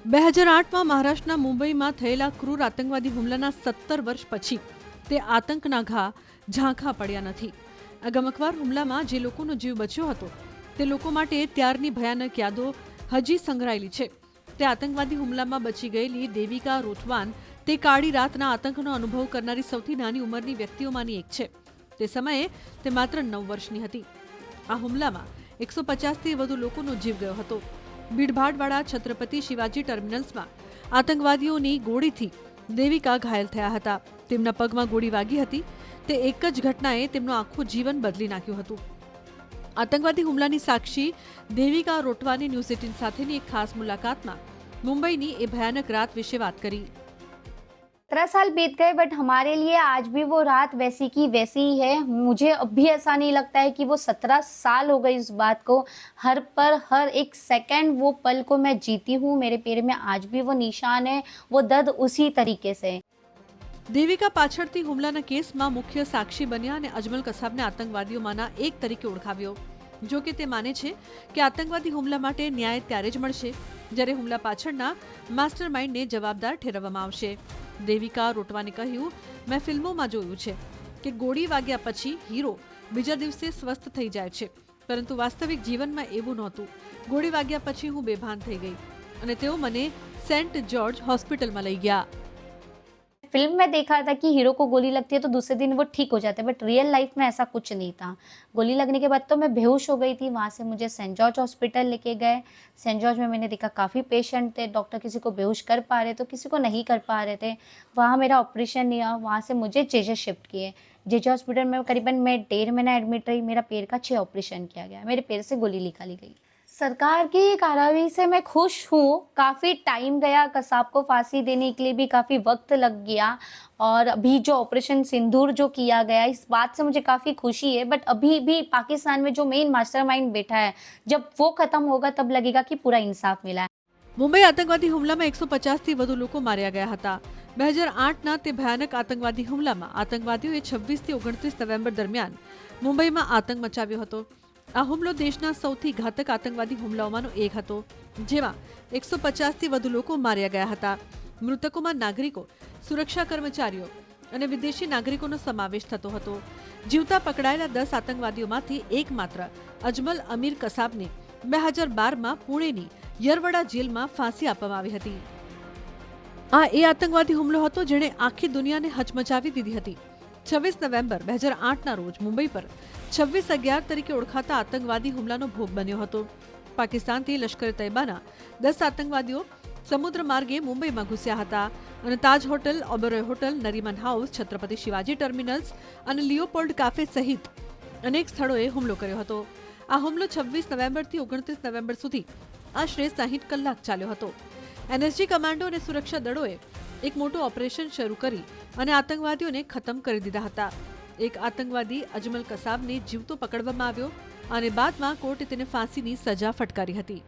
2008માં મહારાષ્ટ્રના મુંબઈમાં થયેલા ક્રૂર આતંકવાદી હુમલાના 17 વર્ષ પછી તે આતંકના ઘા ઝાંખા પડ્યા નથી. આ ગમખ્વાર હુમલામાં જે લોકોનો જીવ બચ્યો હતો તે લોકો માટે ત્યારની ભયાનક યાદો હજી સંગ્રહાયેલી છે. તે આતંકવાદી હુમલામાં બચી ગયેલી દેવિકા રોટવાન તે કાળી રાતના આતંકનો અનુભવ કરનારી સૌથી નાની ઉંમરની વ્યક્તિઓમાંની એક છે. તે સમયે તે માત્ર 9 વર્ષની હતી. આ હુમલામાં 150થી વધુ લોકોનો જીવ ગયો હતો. ભીડભાડવાળા છત્રપતિ શિવાજી ટર્મિનલ્સમાં આતંકવાદીઓની ગોળીથી દેવિકા ઘાયલ થયા હતા. તેમના પગમાં ગોળી વાગી હતી. તે એક જ ઘટનાએ તેમનું આખું જીવન બદલી નાખ્યું હતું. આતંકવાદી હુમલાની સાક્ષી દેવિકા રોટવાની ન્યૂઝ 18 સાથેની એક ખાસ મુલાકાતમાં મુંબईની એ ભયાનક રાત વિશે વાત કરી. 17 साल बीत गए बट हमारे लिए आज भी वो रात वैसी की वैसी ही है. मुझे अब भी ऐसा नहीं लगता है कि वो 17 साल हो गई इस बात को. हर एक सेकंड वो पल को मैं जीती हूँ. मेरे पैर में आज भी वो निशान है. वो दर्द उसी तरीके से. દેવિકા પાછળથી હુમલાના કેસમાં મુખ્ય સાક્ષી બન્યા અને અજમલ કસાબને આતંકવાદીઓમાંના એક તરીકે ઓળખાવ્યો. જો કે તે માને છે કે આતંકવાદી હુમલા માટે ન્યાય ત્યારે જ મળશે જ્યારે હુમલા પાછળના માસ્ટર માઇન્ડને જવાબદાર ઠેરવવામાં આવશે. દેવિકા રોટવાને કહ્યું, મેં ફિલ્મોમાં જોયું છે કે ગોળી વાગ્યા પછી હીરો બીજા દિવસે સ્વસ્થ થઈ જાય છે, પરંતુ વાસ્તવિક જીવનમાં એવું નહોતું. ગોળી વાગ્યા પછી હું બેભાન થઈ ગઈ અને તેઓ મને સેન્ટ જ્યોર્જ હોસ્પિટલમાં લઈ ગયા. फिल्म में देखा था कि हीरो को गोली लगती है तो दूसरे दिन वो ठीक हो जाते हैं, बट रियल लाइफ में ऐसा कुछ नहीं था. गोली लगने के बाद तो मैं बेहोश हो गई थी. वहाँ से मुझे सेंट जॉर्ज हॉस्पिटल लेके गए. सेंट जॉर्ज में मैंने देखा काफ़ी पेशेंट थे. डॉक्टर किसी को बेहोश कर पा रहे तो किसी को नहीं कर पा रहे थे. वहाँ मेरा ऑपरेशन नहीं हुआ. वहाँ से मुझे जेजे शिफ्ट किए. जेजे हॉस्पिटल में करीबन मैं 1.5 महीना एडमिट रही. मेरा पैर का 6 ऑपरेशन किया गया. मेरे पैर से गोली निकाली गई. सरकार की कार्रवाई से मैं खुश हूँ. काफ़ी टाइम गया. कसाब को फांसी देने के लिए भी काफ़ी वक्त लग गया. और अभी जो ऑपरेशन सिंदूर जो किया गया, इस बात से मुझे काफ़ी खुशी है. बट अभी भी पाकिस्तान में जो मेन मास्टरमाइंड बैठा है, जब वो खत्म होगा तब लगेगा कि पूरा इंसाफ मिला है. મુંબઈ આતંકવાદી હુમલામાં 150થી વધુ લોકો માર્યા ગયા હતા. 2008ના તે ભયાનક આતંકવાદી હુમલામાં આતંકવાદીઓએ 26થી 29 નવેમ્બર દરમિયાન મુંબઈમાં આતંક મચાવ્યો હતો. આ હુમલો દેશના સૌથી ઘાતક આતંકવાદી હુમલાઓમાંનો એક હતો, જેમાં 150થી વધુ લોકો માર્યા ગયા હતા. મૃતકોમાં નાગરિકો, સુરક્ષા કર્મચારીઓ અને વિદેશી નાગરિકોનો સમાવેશ થતો હતો. જીવતા પકડાયેલા 10 આતંકવાદીઓમાંથી એકમાત્ર અજમલ અમીર કસાબને 2012માં પુણેની યરવડા જેલમાં ફાંસી આપવામાં આવી હતી. આ એ આતંકવાદી હુમલો હતો જેણે આખી દુનિયાને હચમચાવી દીધી હતી. 26 નવેમ્બર 2008ના રોજ મુંબઈ પર 26/11 તરીકે ઓળખાતા આતંકવાદી હુમલાનો ભોગ બન્યો હતો. પાકિસ્તાનથી લશ્કરે તૈબાના 10 આતંકવાદીઓ સમુદ્ર માર્ગે મુંબઈમાં ઘૂસ્યા હતા અને Taj hotel, Oberoi hotel, Nariman house, Chhatrapati Shivaji terminals અને લિયોપોલ્ડ કાફે સહિત અનેક સ્થળોએ હુમલો કર્યો હતો. આ હુમલો 26 નવેમ્બરથી 29 નવેમ્બર સુધી આશરે 60 કલાક ચાલ્યો હતો. એનએસજી કમાન્ડો અને સુરક્ષા દળોએ એક મોટું ઓપરેશન શરૂ કરી અને આતંકવાદીઓને ખતમ કરી દીધા હતા. એક આતંકવાદી અજમલ કસાબને જીવતો પકડવામાં આવ્યો અને બાદમાં કોર્ટે તેને ફાંસીની સજા ફટકારી હતી.